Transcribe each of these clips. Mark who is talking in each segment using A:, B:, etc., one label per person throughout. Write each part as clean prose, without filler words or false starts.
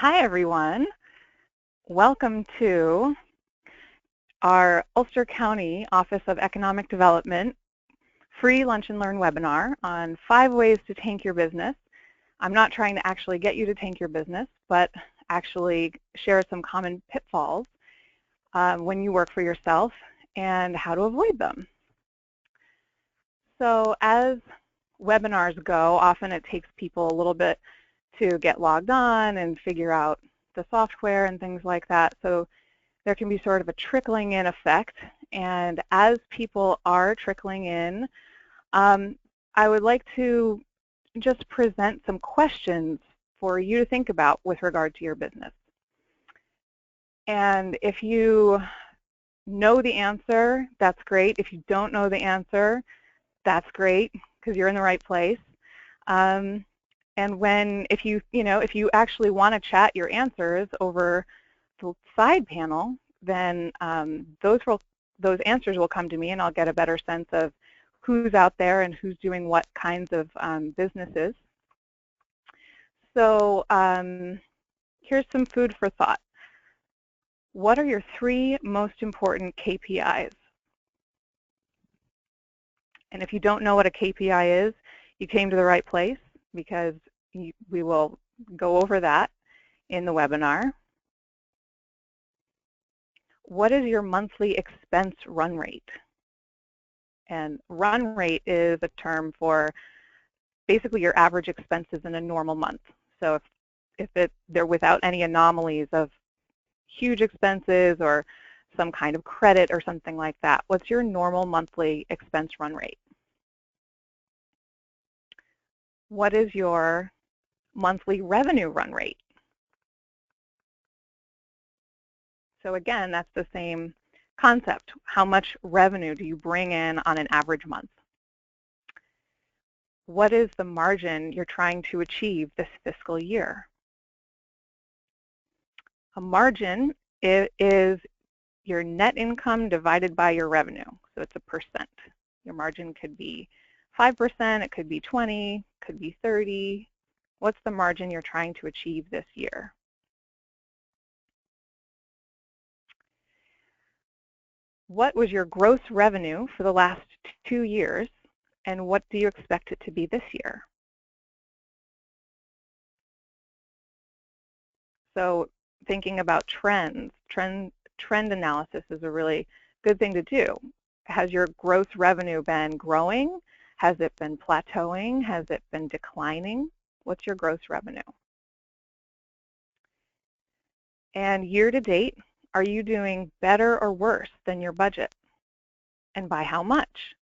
A: Hi, everyone. Welcome to our Ulster County Office of Economic Development free Lunch and Learn webinar on 5 ways to tank your business. I'm not trying to actually get you to tank your business, but actually share some common pitfalls when you work for yourself and how to avoid them. So as webinars go, often it takes people a little bit to get logged on and figure out the software and things like that. So there can be sort of a trickling in effect. And as people are trickling in, I would like to just present some questions for you to think about with regard to your business. And if you know the answer, that's great. If you don't know the answer, that's great, because you're in the right place. And if you actually want to chat your answers over the side panel, then those answers will come to me, and I'll get a better sense of who's out there and who's doing what kinds of businesses. So here's some food for thought. What are your 3 most important KPIs? And if you don't know what a KPI is, you came to the right place, because we will go over that in the webinar. What is your monthly expense run rate? And run rate is a term for basically your average expenses in a normal month. So if they're without any anomalies of huge expenses or some kind of credit or something like that, what's your normal monthly expense run rate? What is your monthly revenue run rate? So again, that's the same concept. How much revenue do you bring in on an average month? What is the margin you're trying to achieve this fiscal year? A margin is your net income divided by your revenue. So it's a percent. Your margin could be 5%, it could be 20, it could be 30. What's the margin you're trying to achieve this year? What was your gross revenue for the last 2 years, and what do you expect it to be this year? So thinking about trends, trend analysis is a really good thing to do. Has your gross revenue been growing? Has it been plateauing? Has it been declining? What's your gross revenue? And year to date, are you doing better or worse than your budget? And by how much?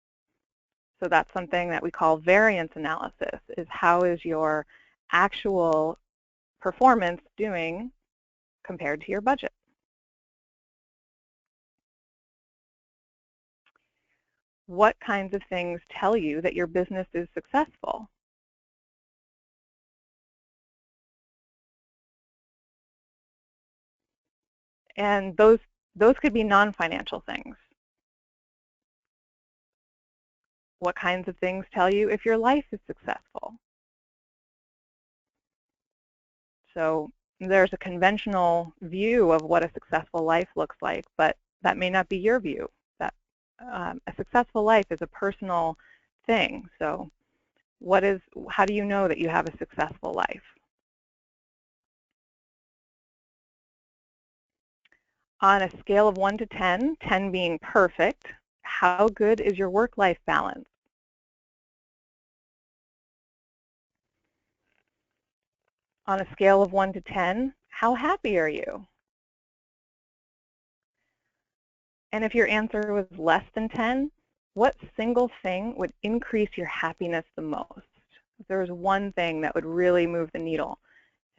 A: So that's something that we call variance analysis, is how is your actual performance doing compared to your budget? What kinds of things tell you that your business is successful? And those could be non-financial things. What kinds of things tell you if your life is successful? So there's a conventional view of what a successful life looks like, but that may not be your view. That a successful life is a personal thing. So how do you know that you have a successful life? On a scale of 1 to 10, 10 being perfect, how good is your work-life balance? On a scale of 1 to 10, how happy are you? And if your answer was less than 10, what single thing would increase your happiness the most? If there was one thing that would really move the needle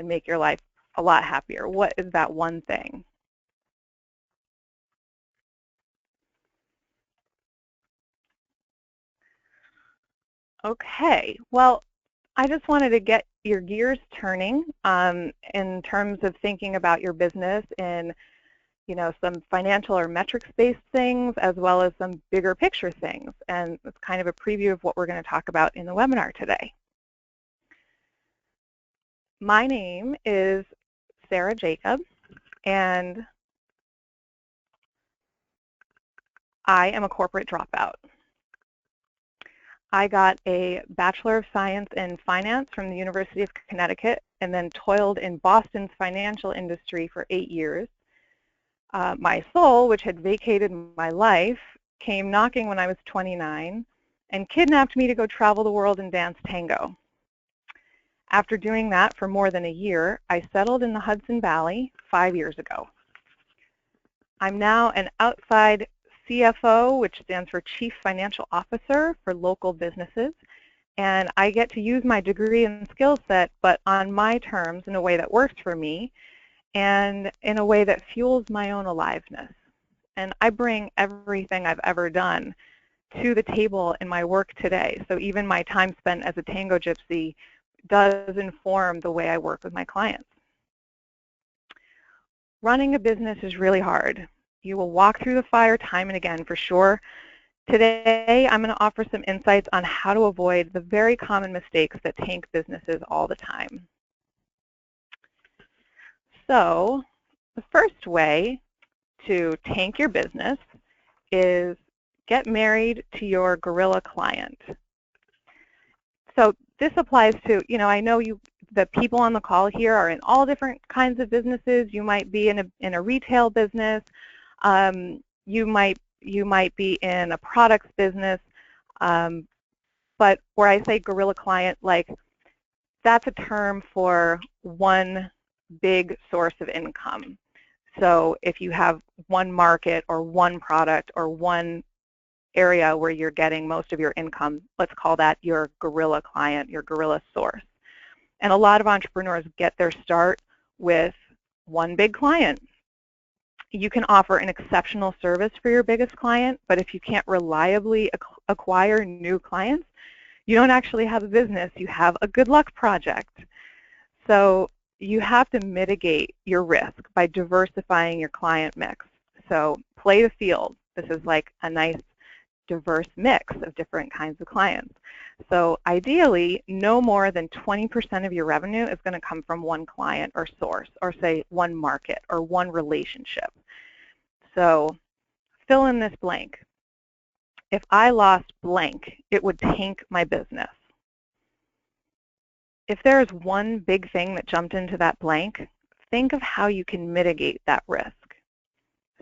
A: and make your life a lot happier, what is that one thing? Okay, well, I just wanted to get your gears turning in terms of thinking about your business in some financial or metrics-based things, as well as some bigger picture things. And it's kind of a preview of what we're going to talk about in the webinar today. My name is Sarah Jacob, and I am a corporate dropout. I got a Bachelor of Science in Finance from the University of Connecticut and then toiled in Boston's financial industry for 8 years. My soul, which had vacated my life, came knocking when I was 29 and kidnapped me to go travel the world and dance tango. After doing that for more than a year, I settled in the Hudson Valley 5 years ago. I'm now an outside CFO, which stands for Chief Financial Officer for local businesses, and I get to use my degree and skill set, but on my terms in a way that works for me and in a way that fuels my own aliveness. And I bring everything I've ever done to the table in my work today. So even my time spent as a tango gypsy does inform the way I work with my clients. Running a business is really hard. You will walk through the fire time and again for sure. Today, I'm going to offer some insights on how to avoid the very common mistakes that tank businesses all the time. So, the first way to tank your business is get married to your gorilla client. So this applies to, I know the people on the call here are in all different kinds of businesses. You might be in a retail business. You might be in a products business. But where I say gorilla client, like that's a term for one big source of income. So if you have one market or one product or one area where you're getting most of your income, let's call that your gorilla client, your gorilla source. And a lot of entrepreneurs get their start with one big client. You can offer an exceptional service for your biggest client, but if you can't reliably acquire new clients, you don't actually have a business, you have a good luck project. So you have to mitigate your risk by diversifying your client mix. So play the field. This is like a nice diverse mix of different kinds of clients. So ideally, no more than 20% of your revenue is going to come from one client or source, or say one market or one relationship. So fill in this blank. If I lost blank, it would tank my business. If there is one big thing that jumped into that blank, think of how you can mitigate that risk.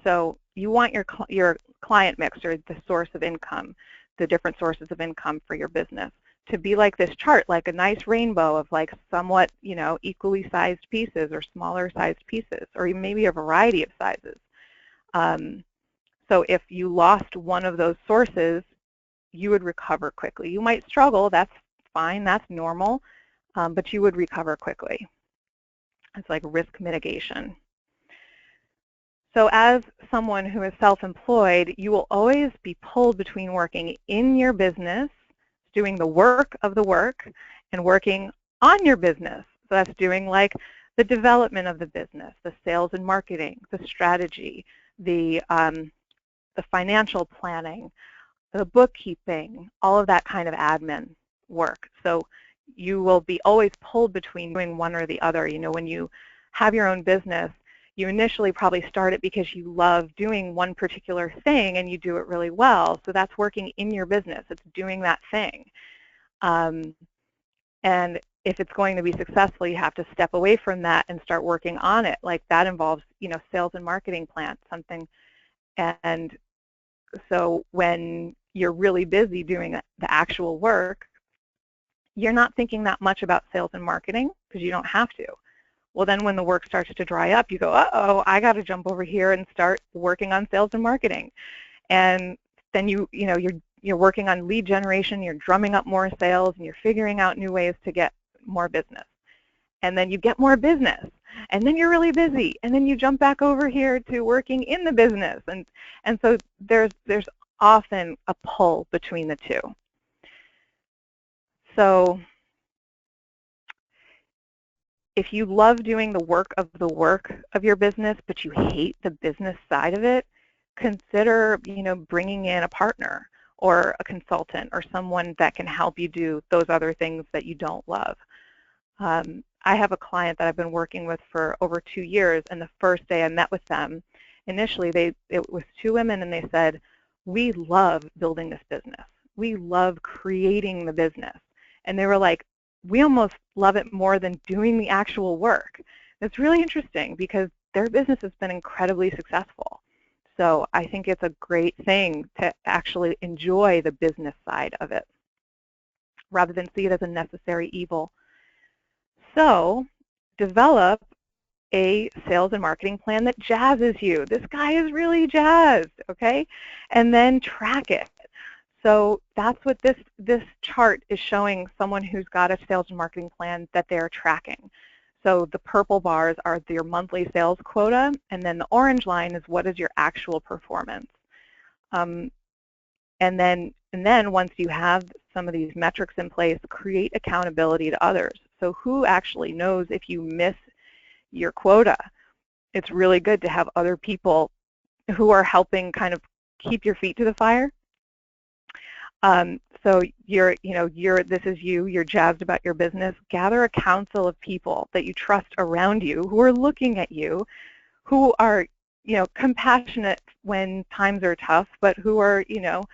A: So you want your client mix, or the source of income, the different sources of income for your business, to be like this chart, like a nice rainbow of like somewhat, equally sized pieces or smaller sized pieces, or maybe a variety of sizes. So if you lost one of those sources, you would recover quickly. You might struggle, that's fine, that's normal, but you would recover quickly. It's like risk mitigation. So as someone who is self-employed, you will always be pulled between working in your business, doing the work of the work, and working on your business. So that's doing like the development of the business, the sales and marketing, the strategy, the financial planning, the bookkeeping, all of that kind of admin work. So you will be always pulled between doing one or the other. When you have your own business, you initially probably start it because you love doing one particular thing and you do it really well. So that's working in your business. It's doing that thing. And if it's going to be successful, you have to step away from that and start working on it. Like that involves, sales and marketing plan, something. And so when you're really busy doing the actual work, you're not thinking that much about sales and marketing because you don't have to. Well, then when the work starts to dry up, you go, uh-oh, I got to jump over here and start working on sales and marketing. And then you're working on lead generation, you're drumming up more sales, and you're figuring out new ways to get more business. And then you get more business, and then you're really busy, and then you jump back over here to working in the business. And so there's often a pull between the two. So if you love doing the work of your business, but you hate the business side of it, consider, bringing in a partner or a consultant or someone that can help you do those other things that you don't love. I have a client that I've been working with for over 2 years, and the first day I met with them, initially it was 2 women, and they said, we love building this business. We love creating the business. And they were like, we almost love it more than doing the actual work. It's really interesting because their business has been incredibly successful. So I think it's a great thing to actually enjoy the business side of it rather than see it as a necessary evil. So develop a sales and marketing plan that jazzes you. This guy is really jazzed, okay? And then track it. So that's what this chart is showing, someone who's got a sales and marketing plan that they're tracking. So the purple bars are your monthly sales quota, and then the orange line is what is your actual performance. And then once you have some of these metrics in place, create accountability to others. So who actually knows if you miss your quota? It's really good to have other people who are helping kind of keep your feet to the fire. So this is you're jazzed about your business. Gather a council of people that you trust around you who are looking at you, who are, compassionate when times are tough, but who are, going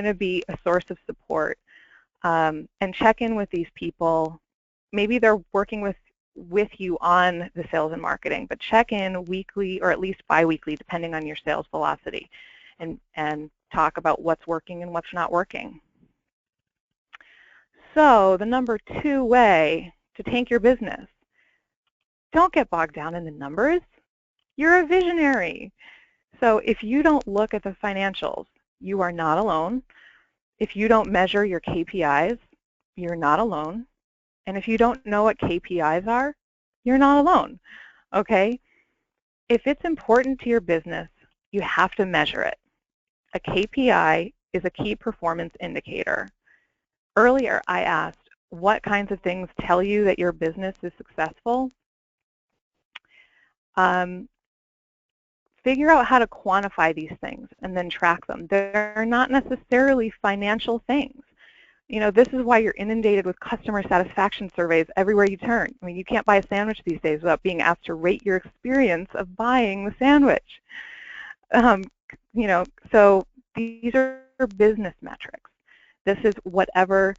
A: to be a source of support. And check in with these people. Maybe they're working with you on the sales and marketing, but check in weekly or at least bi-weekly, depending on your sales velocity, and talk about what's working and what's not working. So the number 2 way to tank your business, don't get bogged down in the numbers. You're a visionary. So if you don't look at the financials, you are not alone. If you don't measure your KPIs, you're not alone. And if you don't know what KPIs are, you're not alone, okay? If it's important to your business, you have to measure it. A KPI is a key performance indicator. Earlier, I asked, what kinds of things tell you that your business is successful? Figure out how to quantify these things and then track them. They're not necessarily financial things. This is why you're inundated with customer satisfaction surveys everywhere you turn. I mean, you can't buy a sandwich these days without being asked to rate your experience of buying the sandwich. So these are business metrics. This is whatever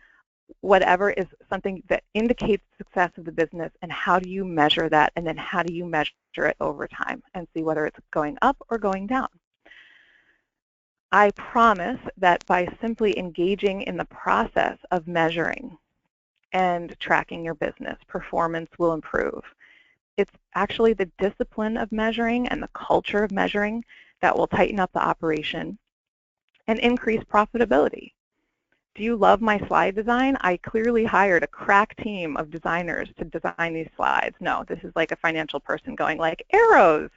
A: is something that indicates the success of the business, and how do you measure that, and then how do you measure it over time and see whether it's going up or going down. I promise that by simply engaging in the process of measuring and tracking your business, performance will improve. It's actually the discipline of measuring and the culture of measuring that will tighten up the operation and increase profitability. Do you love my slide design? I clearly hired a crack team of designers to design these slides. No, this is like a financial person going like arrows.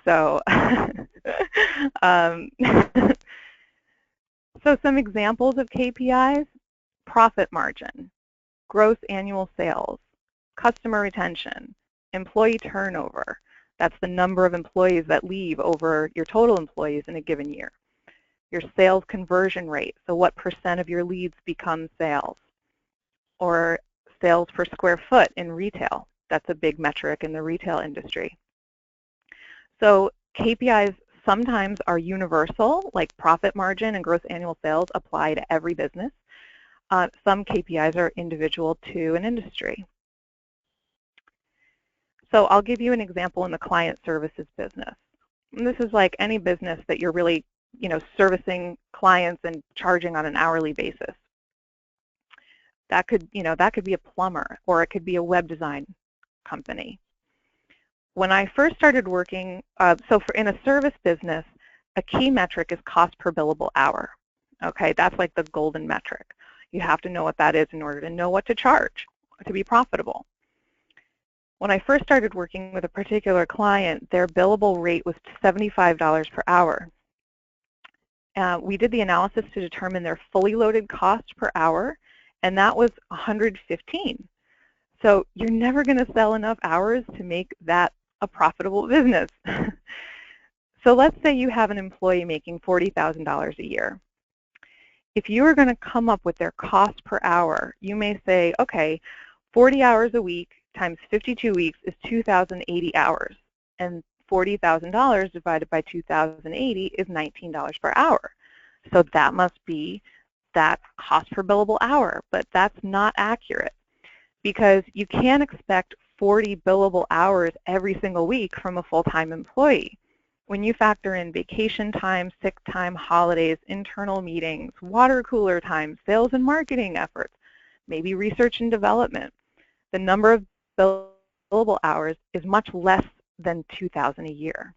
A: So, so some examples of KPIs: profit margin, gross annual sales, customer retention, employee turnover. That's the number of employees that leave over your total employees in a given year. Your sales conversion rate, so what % of your leads become sales. Or sales per square foot in retail. That's a big metric in the retail industry. So KPIs sometimes are universal, like profit margin and gross annual sales apply to every business. Some KPIs are individual to an industry. So I'll give you an example in the client services business. And this is like any business that you're really, servicing clients and charging on an hourly basis. That could be a plumber, or it could be a web design company. When I first started working, in a service business, a key metric is cost per billable hour. Okay, that's like the golden metric. You have to know what that is in order to know what to charge to be profitable. When I first started working with a particular client, their billable rate was $75 per hour. We did the analysis to determine their fully loaded cost per hour, and that was $115. So you're never going to sell enough hours to make that a profitable business. So let's say you have an employee making $40,000 a year. If you are going to come up with their cost per hour, you may say, okay, 40 hours a week times 52 weeks is 2,080 hours, and $40,000 divided by 2,080 is $19 per hour. So that must be that cost per billable hour, but that's not accurate because you can't expect 40 billable hours every single week from a full-time employee. When you factor in vacation time, sick time, holidays, internal meetings, water cooler time, sales and marketing efforts, maybe research and development, the number of billable hours is much less than 2,000 a year.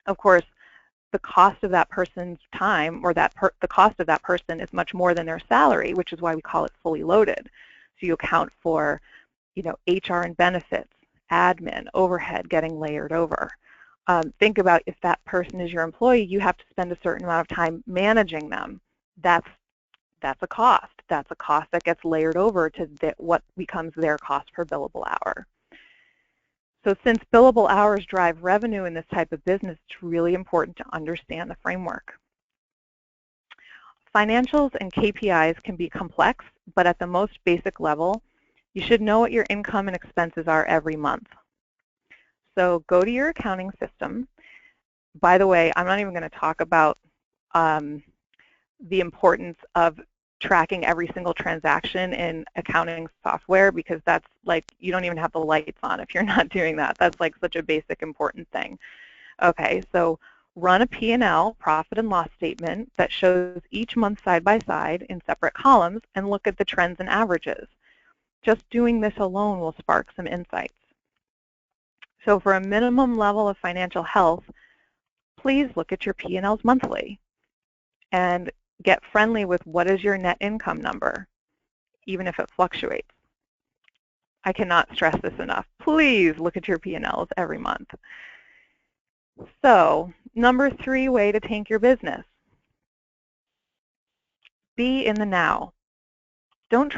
A: Of course, the cost of that person's time or the cost of that person is much more than their salary, which is why we call it fully loaded. So you account for, HR and benefits, admin, overhead getting layered over. Think about if that person is your employee, you have to spend a certain amount of time managing them. That's a cost. That's a cost that gets layered over to what becomes their cost per billable hour. So since billable hours drive revenue in this type of business, it's really important to understand the framework. Financials and KPIs can be complex, but at the most basic level, you should know what your income and expenses are every month. So go to your accounting system. By the way, I'm not even going to talk about the importance of tracking every single transaction in accounting software because that's like you don't even have the lights on if you're not doing that. That's like such a basic important thing. Okay, so run a P&L, profit and loss statement that shows each month side by side in separate columns and look at the trends and averages. Just doing this alone will spark some insights. So for a minimum level of financial health, please look at your P&Ls monthly and get friendly with what is your net income number, even if it fluctuates. I cannot stress this enough. Please look at your P&Ls every month. So, number 3 way to tank your business. Be in the now. Don't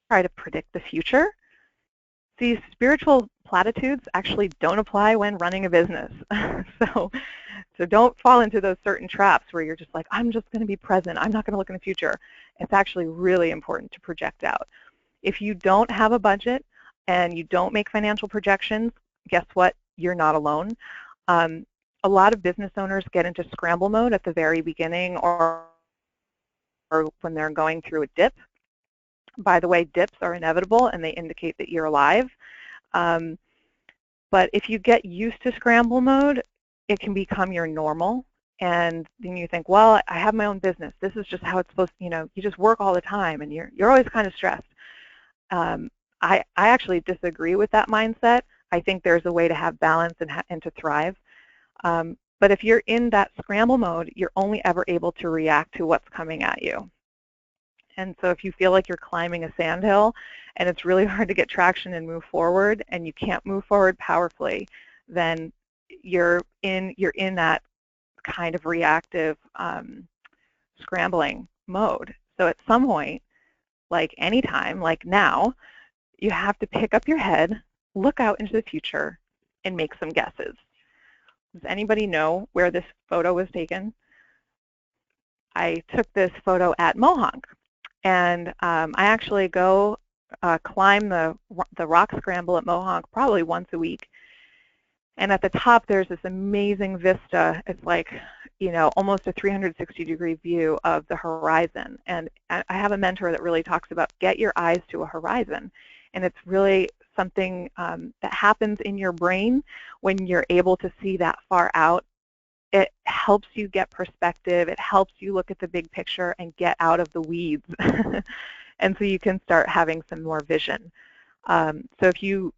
A: try to predict the future. These spiritual platitudes actually don't apply when running a business. So don't fall into those certain traps where you're just like, I'm just going to be present. I'm not going to look in the future. It's actually really important to project out. If you don't have a budget and you don't make financial projections, guess what? You're not alone. A lot of business owners get into scramble mode at the very beginning or when they're going through a dip. By the way, dips are inevitable and they indicate that you're alive. But if you get used to scramble mode, it can become your normal. And then you think, well, I have my own business. This is just how it's supposed to, you just work all the time and you're always kind of stressed. I actually disagree with that mindset. I think there's a way to have balance and to thrive. But if you're in that scramble mode, you're only ever able to react to what's coming at you. And so if you feel like you're climbing a sandhill and it's really hard to get traction and move forward and you can't move forward powerfully, then you're in that kind of reactive scrambling mode. So at some point, like anytime, like now, you have to pick up your head, look out into the future, and make some guesses. Does anybody know where this photo was taken? I took this photo at Mohonk, and I actually go climb the rock scramble at Mohonk probably once a week. And at the top, there's this amazing vista. It's like, almost a 360-degree view of the horizon. And I have a mentor that really talks about get your eyes to a horizon. And it's really something that happens in your brain when you're able to see that far out. It helps you get perspective. It helps you look at the big picture and get out of the weeds. And so you can start having some more vision. So if you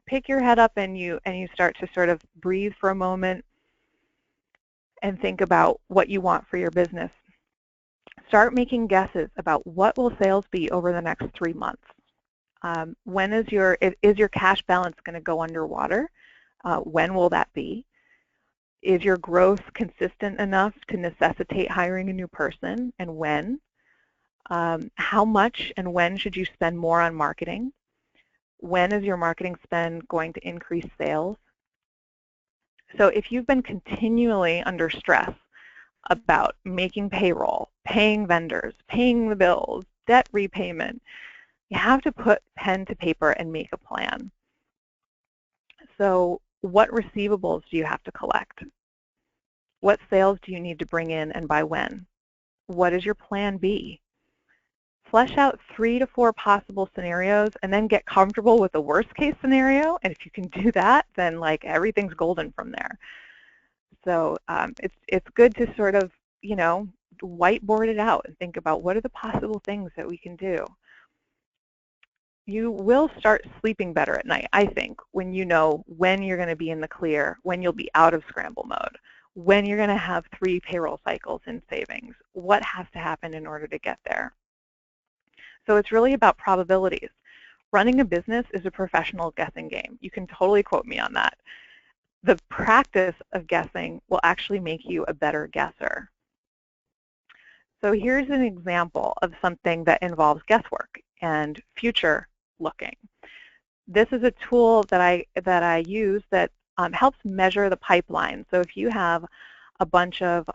A: pick your head up and you start to sort of breathe for a moment and think about what you want for your business. Start making guesses about what will sales be over the next 3 months. When is your cash balance going to go underwater? When will that be? Is your growth consistent enough to necessitate hiring a new person, and when? How much and when should you spend more on marketing? When is your marketing spend going to increase sales? So if you've been continually under stress about making payroll, paying vendors, paying the bills, debt repayment, You have to put pen to paper and make a plan. So what receivables do you have to collect? What sales do you need to bring in and by when? What is your plan B? Flesh out 3 to 4 possible scenarios and then get comfortable with the worst case scenario. And if you can do that, then like everything's golden from there. So it's good to sort of, you know, whiteboard it out and think about what are the possible things that we can do. You will start sleeping better at night, I think, when you know when you're going to be in the clear, when you'll be out of scramble mode, when you're going to have 3 payroll cycles in savings, what has to happen in order to get there. So it's really about probabilities. Running a business is a professional guessing game. You can totally quote me on that. The practice of guessing will actually make you a better guesser. So here's an example of something that involves guesswork and future looking. This is a tool that I use that helps measure the pipeline. So if you have a bunch of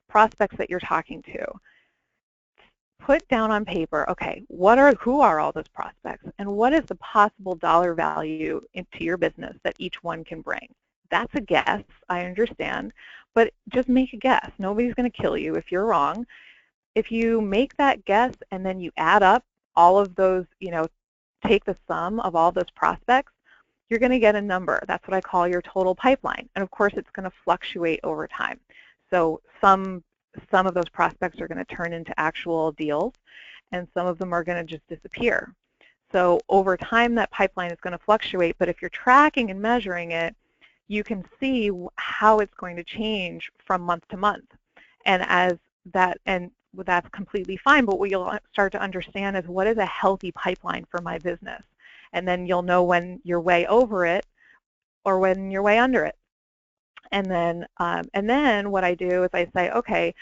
A: prospects that you're talking to, put down on paper, okay, who are all those prospects and what is the possible dollar value into your business that each one can bring? That's a guess, I understand, but just make a guess. Nobody's going to kill you if you're wrong. If you make that guess and then you add up all of those, you know, take the sum of all those prospects, you're going to get a number. That's what I call your total pipeline. And of course, it's going to fluctuate over time. So some of those prospects are going to turn into actual deals, and some of them are going to just disappear. So over time, that pipeline is going to fluctuate, but if you're tracking and measuring it, you can see how it's going to change from month to month. And that's completely fine, but what you'll start to understand is what is a healthy pipeline for my business. And then you'll know when you're way over it or when you're way under it. And then what I do is I say, okay,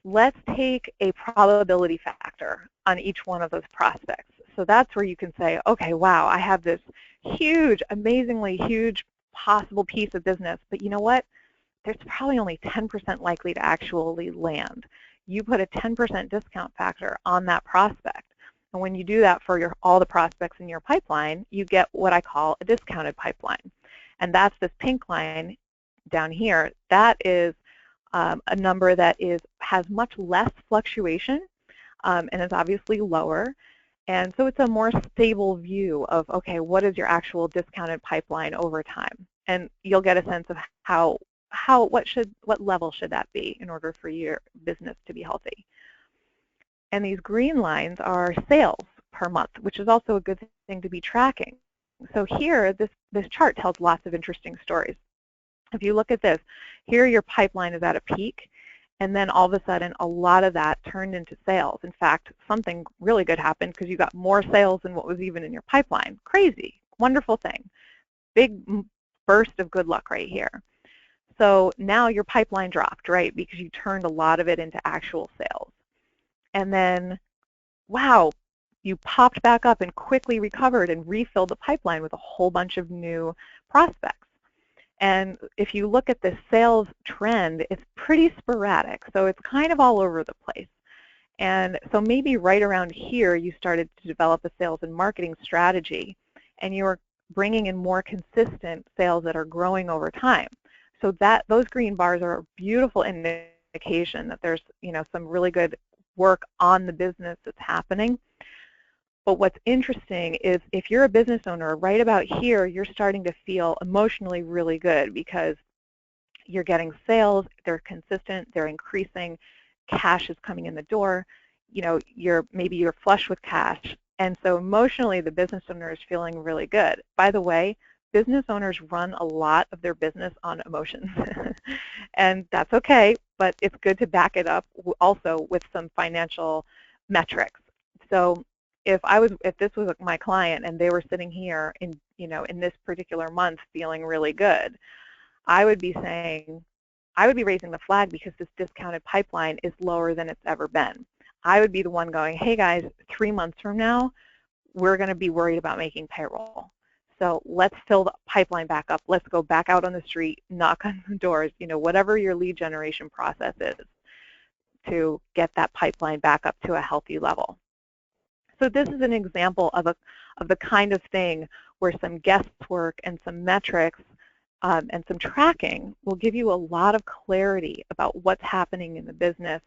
A: let's take a probability factor on each one of those prospects. So that's where you can say, okay, wow, I have this huge, amazingly huge possible piece of business, but you know what? There's probably only 10% likely to actually land. You put a 10% discount factor on that prospect. And when you do that for all the prospects in your pipeline, you get what I call a discounted pipeline. And that's this pink line down here. That is a number that has much less fluctuation and is obviously lower. And so it's a more stable view of, okay, what is your actual discounted pipeline over time? And you'll get a sense of what level should that be in order for your business to be healthy. And these green lines are sales per month, which is also a good thing to be tracking. So here, this chart tells lots of interesting stories. If you look at this, here your pipeline is at a peak, and then all of a sudden a lot of that turned into sales. In fact, something really good happened because you got more sales than what was even in your pipeline. Crazy, wonderful thing. Big burst of good luck right here. So now your pipeline dropped, right, because you turned a lot of it into actual sales. And then, wow, you popped back up and quickly recovered and refilled the pipeline with a whole bunch of new prospects. And if you look at the sales trend, it's pretty sporadic. So it's kind of all over the place. And so maybe right around here, you started to develop a sales and marketing strategy, and you were bringing in more consistent sales that are growing over time. So those green bars are a beautiful indication that there's, you know, some really good work on the business that's happening. But what's interesting is if you're a business owner, right about here, you're starting to feel emotionally really good because you're getting sales, they're consistent, they're increasing, cash is coming in the door, you know, maybe you're flush with cash. And so emotionally, the business owner is feeling really good. By the way, business owners run a lot of their business on emotions. And that's okay, but it's good to back it up also with some financial metrics. So if this was my client and they were sitting here in this particular month feeling really good, I would be raising the flag because this discounted pipeline is lower than it's ever been. I would be the one going, hey guys, 3 months from now, we're going to be worried about making payroll. So let's fill the pipeline back up. Let's go back out on the street, knock on the doors, you know, whatever your lead generation process is to get that pipeline back up to a healthy level. So this is an example of the kind of thing where some guesswork and some metrics and some tracking will give you a lot of clarity about what's happening in the business.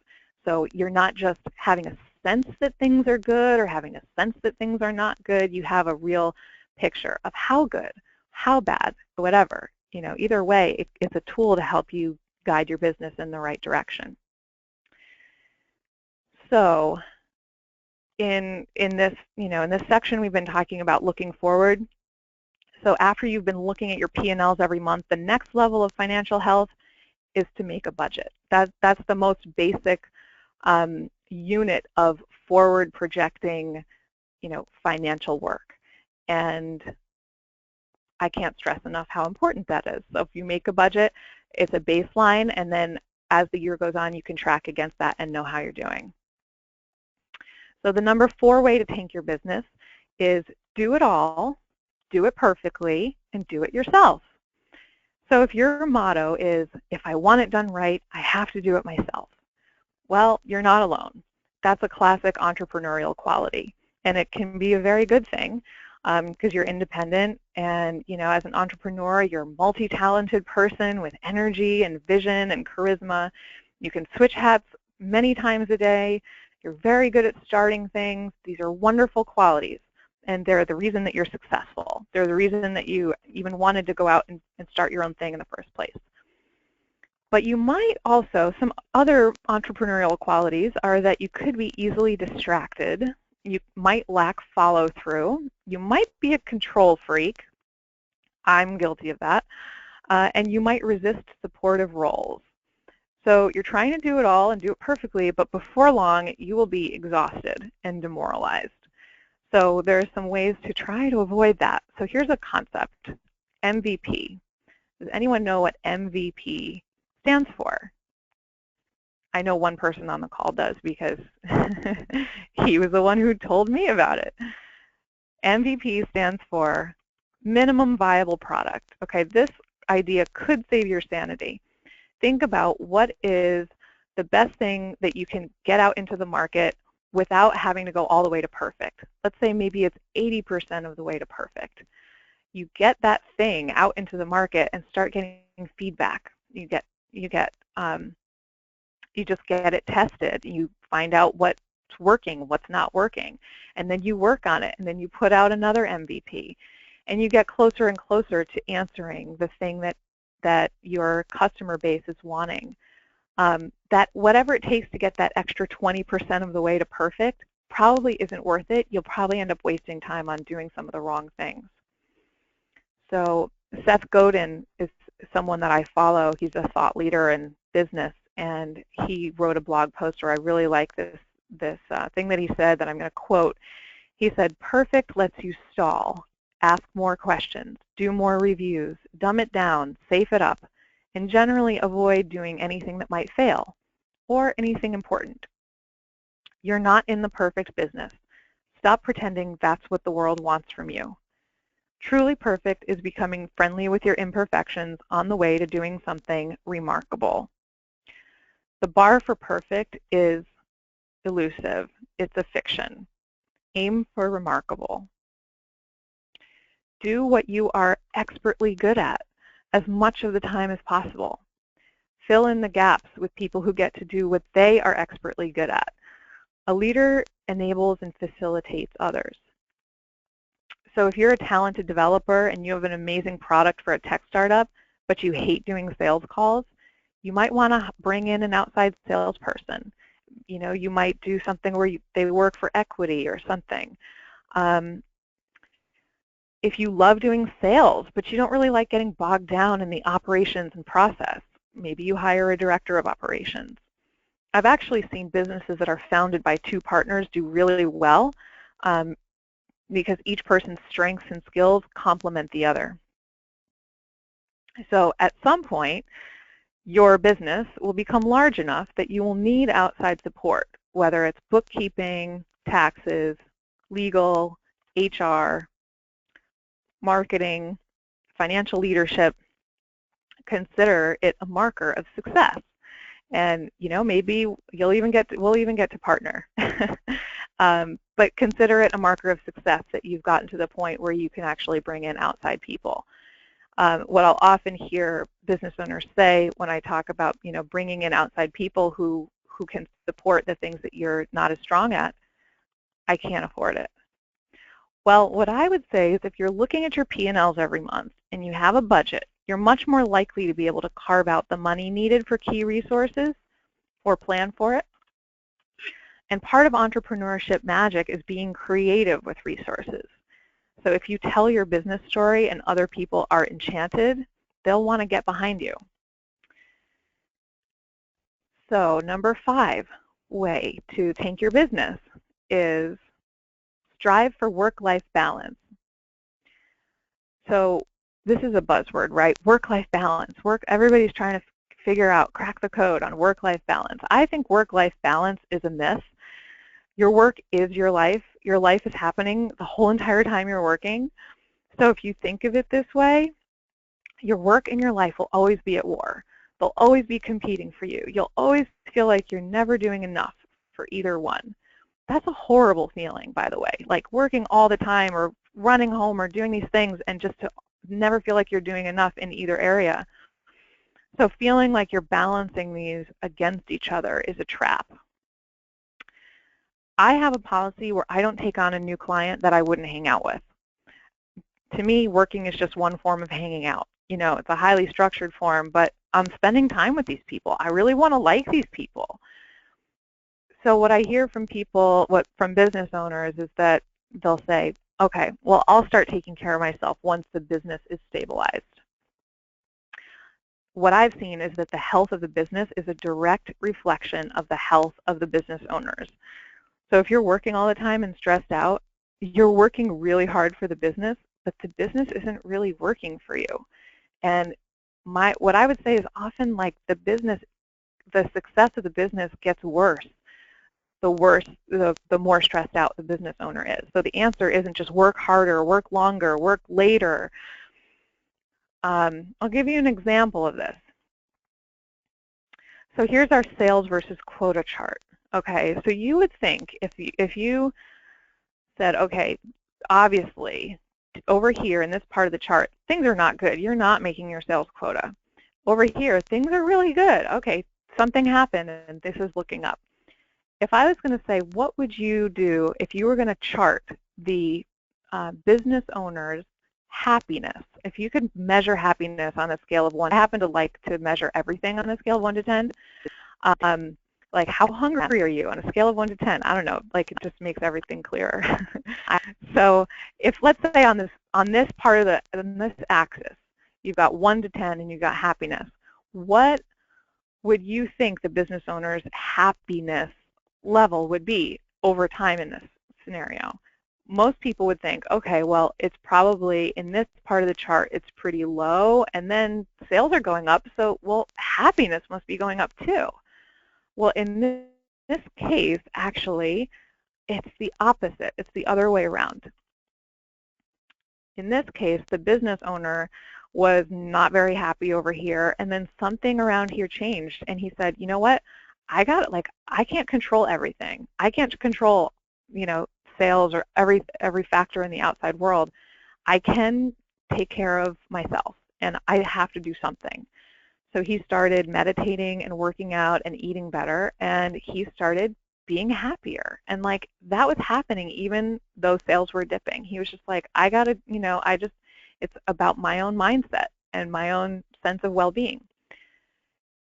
A: So you're not just having a sense that things are good or having a sense that things are not good. You have a real picture of how good, how bad, whatever. You know, either way, it's a tool to help you guide your business in the right direction. So in this, in this section, we've been talking about looking forward. So after you've been looking at your P&Ls every month, the next level of financial health is to make a budget. That's the most basic unit of forward projecting, financial work. And I can't stress enough how important that is. So if you make a budget, it's a baseline, and then as the year goes on, you can track against that and know how you're doing. So the number 4 way to tank your business is do it all, do it perfectly, and do it yourself. So if your motto is, if I want it done right, I have to do it myself, well, you're not alone. That's a classic entrepreneurial quality, and it can be a very good thing because you're independent, and as an entrepreneur, you're a multi-talented person with energy and vision and charisma. You can switch hats many times a day. You're very good at starting things. These are wonderful qualities, and they're the reason that you're successful. They're the reason that you even wanted to go out and start your own thing in the first place. But you might also, some other entrepreneurial qualities are that you could be easily distracted. You might lack follow-through. You might be a control freak. I'm guilty of that. And you might resist supportive roles. So you're trying to do it all and do it perfectly, but before long, you will be exhausted and demoralized. So there are some ways to try to avoid that. So here's a concept, MVP. Does anyone know what MVP stands for? I know one person on the call does because he was the one who told me about it. MVP stands for minimum viable product. Okay, this idea could save your sanity. Think about what is the best thing that you can get out into the market without having to go all the way to perfect. Let's say maybe it's 80% of the way to perfect. You get that thing out into the market and start getting feedback. You just get it tested. You find out what's working, what's not working, and then you work on it, and then you put out another MVP, and you get closer and closer to answering the thing that your customer base is wanting. That whatever it takes to get that extra 20% of the way to perfect probably isn't worth it. You'll probably end up wasting time on doing some of the wrong things. So Seth Godin is someone that I follow. He's a thought leader in business, and he wrote a blog post where I really like this thing that he said that I'm going to quote. He said, "Perfect lets you stall, ask more questions, do more reviews, dumb it down, safe it up, and generally avoid doing anything that might fail or anything important. You're not in the perfect business. Stop pretending that's what the world wants from you. Truly perfect is becoming friendly with your imperfections on the way to doing something remarkable." The bar for perfect is elusive. It's a fiction. Aim for remarkable. Do what you are expertly good at as much of the time as possible. Fill in the gaps with people who get to do what they are expertly good at. A leader enables and facilitates others. So if you're a talented developer and you have an amazing product for a tech startup, but you hate doing sales calls, you might want to bring in an outside salesperson. You might do something where they work for equity or something. If you love doing sales, but you don't really like getting bogged down in the operations and process, maybe you hire a director of operations. I've actually seen businesses that are founded by 2 partners do really well because each person's strengths and skills complement the other. So at some point, your business will become large enough that you will need outside support, whether it's bookkeeping, taxes, legal, HR, marketing, financial leadership. Consider it a marker of success. And maybe we'll even get to partner. But consider it a marker of success that you've gotten to the point where you can actually bring in outside people. What I'll often hear business owners say when I talk about, bringing in outside people who can support the things that you're not as strong at, I can't afford it. Well, what I would say is if you're looking at your P&Ls every month and you have a budget, you're much more likely to be able to carve out the money needed for key resources or plan for it. And part of entrepreneurship magic is being creative with resources. So if you tell your business story and other people are enchanted, they'll want to get behind you. So number 5 way to tank your business is strive for work-life balance. So this is a buzzword, right? Work-life balance. Everybody's trying to figure out, crack the code on work-life balance. I think work-life balance is a myth. Your work is your life. Your life is happening the whole entire time you're working. So if you think of it this way, your work and your life will always be at war. They'll always be competing for you. You'll always feel like you're never doing enough for either one. That's a horrible feeling, by the way, like working all the time or running home or doing these things and just to never feel like you're doing enough in either area. So feeling like you're balancing these against each other is a trap. I have a policy where I don't take on a new client that I wouldn't hang out with. To me, working is just one form of hanging out. It's a highly structured form, but I'm spending time with these people. I really want to like these people. So what I hear from people, from business owners, is that they'll say, okay, well, I'll start taking care of myself once the business is stabilized. What I've seen is that the health of the business is a direct reflection of the health of the business owners. So if you're working all the time and stressed out, you're working really hard for the business, but the business isn't really working for you. And what I would say is often like the success of the business gets worse. The more stressed out the business owner is. So the answer isn't just work harder, work longer, work later. I'll give you an example of this. So here's our sales versus quota chart. Okay, so you would think if you said, okay, obviously over here in this part of the chart, things are not good. You're not making your sales quota. Over here, things are really good. Okay, something happened and this is looking up. If I was going to say, what would you do if you were going to chart the business owner's happiness? If you could measure happiness on a scale of 1, I happen to like to measure everything on a scale of 1 to 10. Like how hungry are you on a scale of 1 to 10? I don't know, like it just makes everything clearer. So if let's say on this axis, you've got 1 to 10 and you've got happiness, what would you think the business owner's happiness level would be over time in this scenario? Most people would think, okay, well, it's probably in this part of the chart, it's pretty low, and then sales are going up, so, well, happiness must be going up too. Well, in this case, actually, it's the opposite. It's the other way around. In this case, the business owner was not very happy over here, and then something around here changed, and he said, you know what? I can't control everything. I can't control, sales or every factor in the outside world. I can take care of myself, and I have to do something. So he started meditating and working out and eating better, and he started being happier. And like that was happening even though sales were dipping. He was just like, I gotta, it's about my own mindset and my own sense of well-being.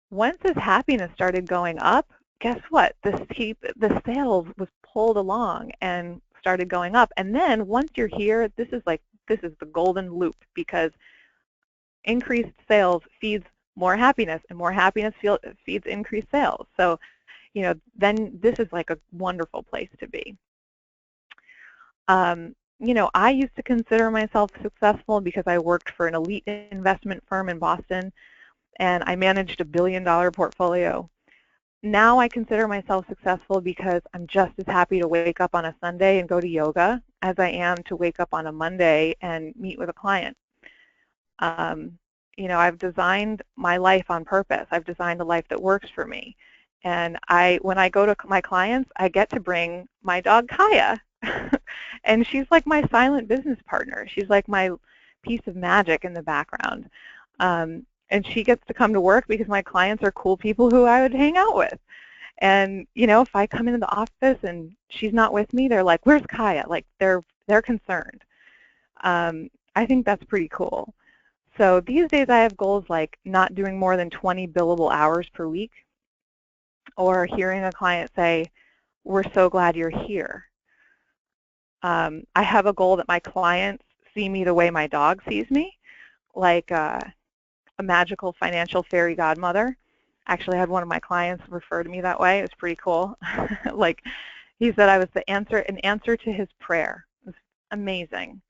A: Once his happiness started going up, guess what? The sales was pulled along and started going up. And then once you're here, this is the golden loop, because increased sales feeds more happiness, and more happiness feeds increased sales. So, then this is like a wonderful place to be. I used to consider myself successful because I worked for an elite investment firm in Boston, and I managed $1 billion portfolio. Now I consider myself successful because I'm just as happy to wake up on a Sunday and go to yoga as I am to wake up on a Monday and meet with a client. I've designed my life on purpose. I've designed a life that works for me. And when I go to my clients, I get to bring my dog Kaya. And she's like my silent business partner. She's like my piece of magic in the background. And she gets to come to work because my clients are cool people who I would hang out with. And, you know, if I come into the office and she's not with me, they're like, "Where's Kaya?" Like, they're concerned. I think that's pretty cool. So these days I have goals like not doing more than 20 billable hours per week, or hearing a client say, "We're so glad you're here." I have a goal that my clients see me the way my dog sees me, like a magical financial fairy godmother. Actually, I had one of my clients refer to me that way. It was pretty cool. Like, he said I was an answer to his prayer. It was amazing.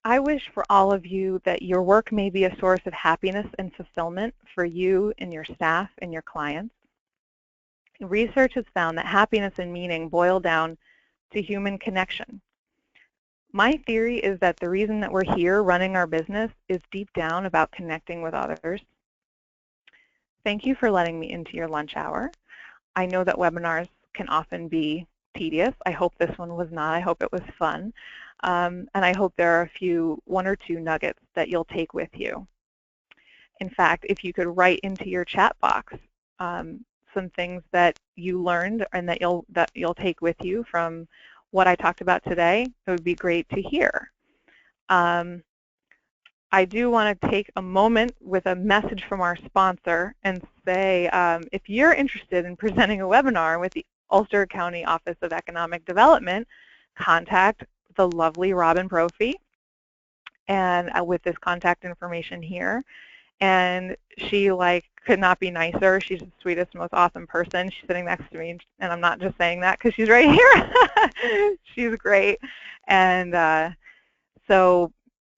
A: I wish for all of you that your work may be a source of happiness and fulfillment for you and your staff and your clients. Research has found that happiness and meaning boil down to human connection. My theory is that the reason that we're here running our business is deep down about connecting with others. Thank you for letting me into your lunch hour. I know that webinars can often be tedious. I hope this one was not. I hope it was fun. And I hope there are one or two nuggets that you'll take with you. In fact, if you could write into your chat box some things that you learned and that you'll take with you from what I talked about today, it would be great to hear. I do want to take a moment with a message from our sponsor and say, if you're interested in presenting a webinar with the Ulster County Office of Economic Development, contact the lovely Robin Brophy, and with this contact information here. And she could not be nicer. She's the sweetest, most awesome person. She's sitting next to me, and I'm not just saying that because she's right here. She's great. And so,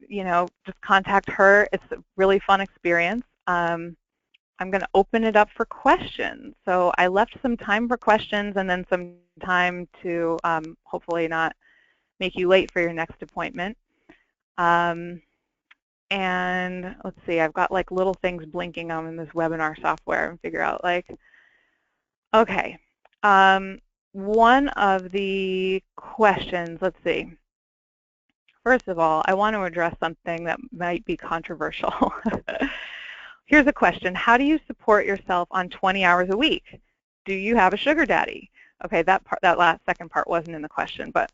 A: you know, just contact her. It's a really fun experience. I'm going to open it up for questions. So I left some time for questions and then some time to hopefully not make you late for your next appointment. And let's see, I've got like little things blinking on in this webinar software and figure out okay. One of the questions, let's see. First of all, I want to address something that might be controversial. Here's a question. How do you support yourself on 20 hours a week? Do you have a sugar daddy? Okay, that second part wasn't in the question, but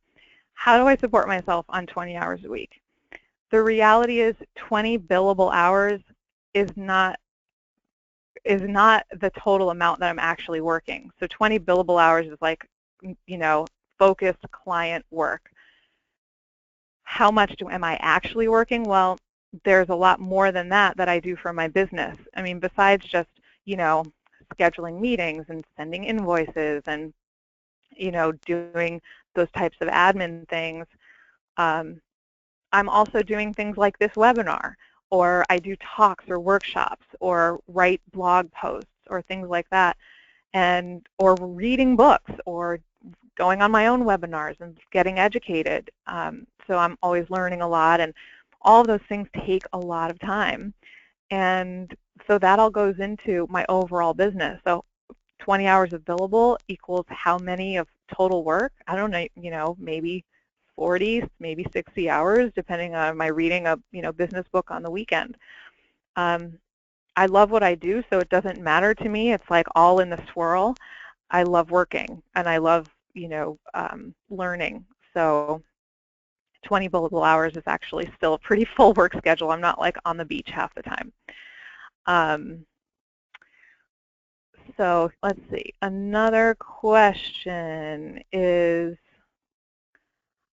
A: how do I support myself on 20 hours a week? The reality is 20 billable hours is not the total amount that I'm actually working. So 20 billable hours is like, you know, focused client work. How much am I actually working? Well, there's a lot more than that I do for my business. I mean, besides just, you know, scheduling meetings and sending invoices and, you know, doing those types of admin things, I'm also doing things like this webinar, or I do talks or workshops or write blog posts or things like that, or reading books or going on my own webinars and getting educated. So I'm always learning a lot, and all of those things take a lot of time. And so that all goes into my overall business. So 20 hours of billable equals how many of total work? I don't know, you know, maybe 40, maybe 60 hours, depending on my reading a, you know, business book on the weekend. I love what I do, so it doesn't matter to me. It's like all in the swirl. I love working, and I love, you know, learning. So 20 billable hours is actually still a pretty full work schedule. I'm not like on the beach half the time. So let's see. Another question is,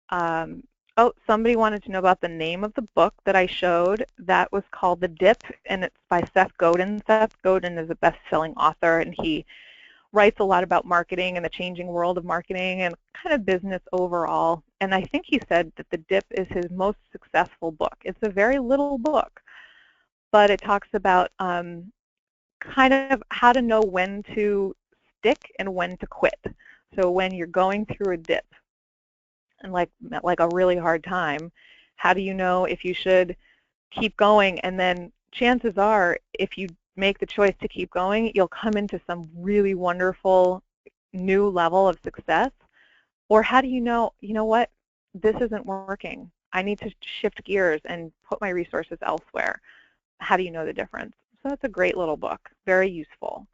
A: oh, somebody wanted to know about the name of the book that I showed. That was called The Dip, and it's by Seth Godin. Seth Godin is a best-selling author, and he writes a lot about marketing and the changing world of marketing and kind of business overall. And I think he said that The Dip is his most successful book. It's a very little book, but it talks about kind of how to know when to stick and when to quit. So when you're going through a dip and like a really hard time, how do you know if you should keep going? And then chances are, if you make the choice to keep going, you'll come into some really wonderful new level of success. Or how do you know what, this isn't working. I need to shift gears and put my resources elsewhere. How do you know the difference? So it's a great little book, very useful.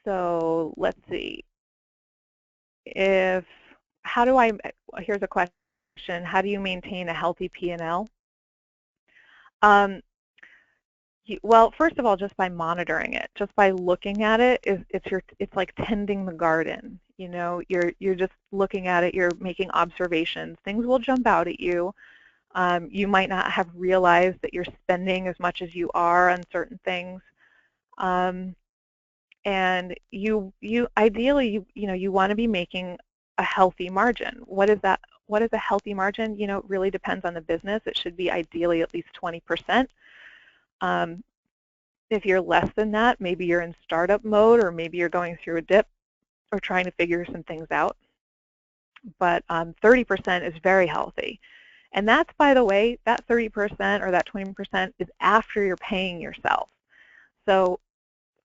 A: So let's see. Here's a question. How do you maintain a healthy P&L? Well, first of all, just by monitoring it, just by looking at it, it's like tending the garden. You know, you're just looking at it, you're making observations. Things will jump out at you. You might not have realized that you're spending as much as you are on certain things. And you ideally you want to be making a healthy margin. What is that? What is a healthy margin? You know, it really depends on the business. It should be ideally at least 20%. If you're less than that, maybe you're in startup mode, or maybe you're going through a dip or trying to figure some things out. But 30% is very healthy. And that's, by the way, that 30% or that 20% is after you're paying yourself. So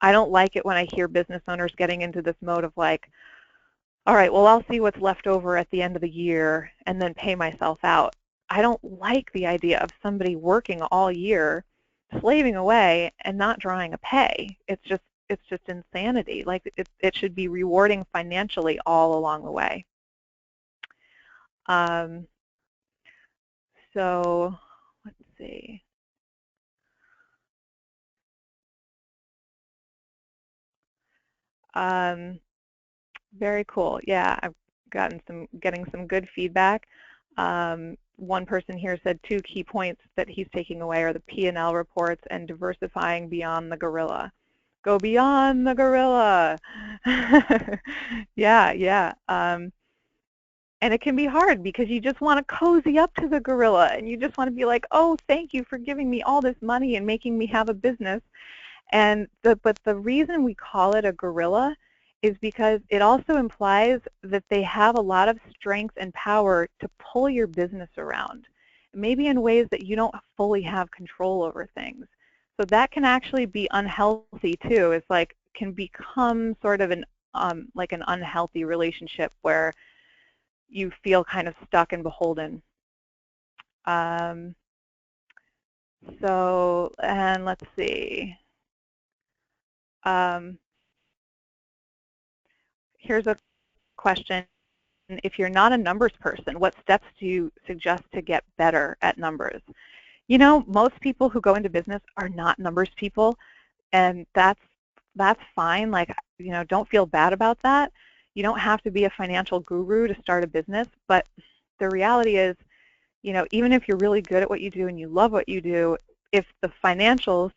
A: I don't like it when I hear business owners getting into this mode of like, all right, well, I'll see what's left over at the end of the year and then pay myself out. I don't like the idea of somebody working all year, slaving away, and not drawing a pay. It's just insanity. Like it should be rewarding financially all along the way. So let's see. Very cool. Yeah, I've getting some good feedback. One person here said 2 key points that he's taking away are the P&L reports and diversifying beyond the gorilla. Go beyond the gorilla. Yeah. And it can be hard because you just want to cozy up to the gorilla and you just want to be like, oh, thank you for giving me all this money and making me have a business. But the reason we call it a gorilla is because it also implies that they have a lot of strength and power to pull your business around, maybe in ways that you don't fully have control over things. So that can actually be unhealthy too. It's like can become sort of an like an unhealthy relationship where you feel kind of stuck and beholden. So, and let's see. Here's a question. If you're not a numbers person, what steps do you suggest to get better at numbers? You know, most people who go into business are not numbers people, and that's fine. Like, you know, don't feel bad about that. You don't have to be a financial guru to start a business, but the reality is, you know, even if you're really good at what you do and you love what you do, if the financials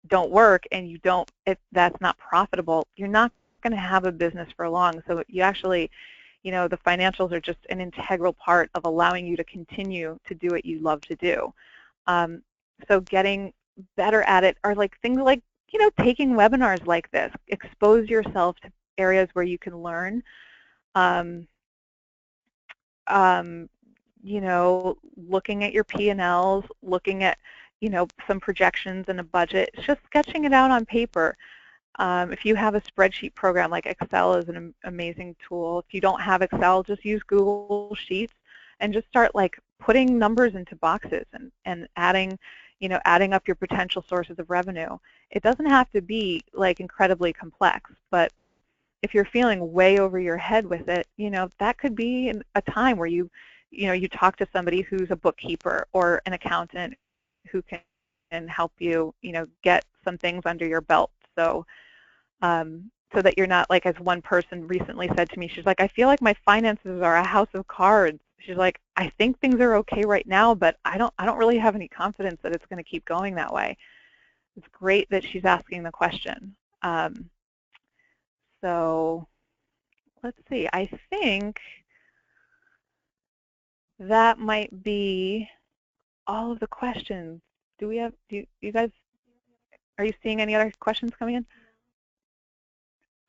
A: don't work and you don't, if that's not profitable, you're not going to have a business for long. So you actually, you know, the financials are just an integral part of allowing you to continue to do what you love to do. So getting better at it are like things like, you know, taking webinars like this, expose yourself to areas where you can learn. You know, looking at your P&Ls, looking at, you know, some projections and a budget, it's just sketching it out on paper. If you have a spreadsheet program like Excel is an amazing tool. If you don't have Excel, just use Google Sheets and just start like putting numbers into boxes and adding, you know, adding up your potential sources of revenue. It doesn't have to be like incredibly complex, but if you're feeling way over your head with it, you know, that could be a time where you know, you talk to somebody who's a bookkeeper or an accountant who can help you, you know, get some things under your belt. So, so that you're not like, as one person recently said to me, she's like, I feel like my finances are a house of cards. She's like, I think things are okay right now, but I don't really have any confidence that it's going to keep going that way. It's great that she's asking the question. So let's see. I think that might be all of the questions. Do we have? Do you guys? Are you seeing any other questions coming in?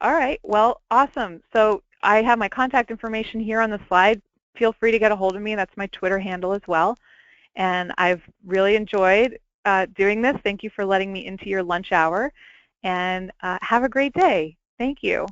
A: All right. Well, awesome. So I have my contact information here on the slide. Feel free to get a hold of me. That's my Twitter handle as well. And I've really enjoyed doing this. Thank you for letting me into your lunch hour. And have a great day. Thank you.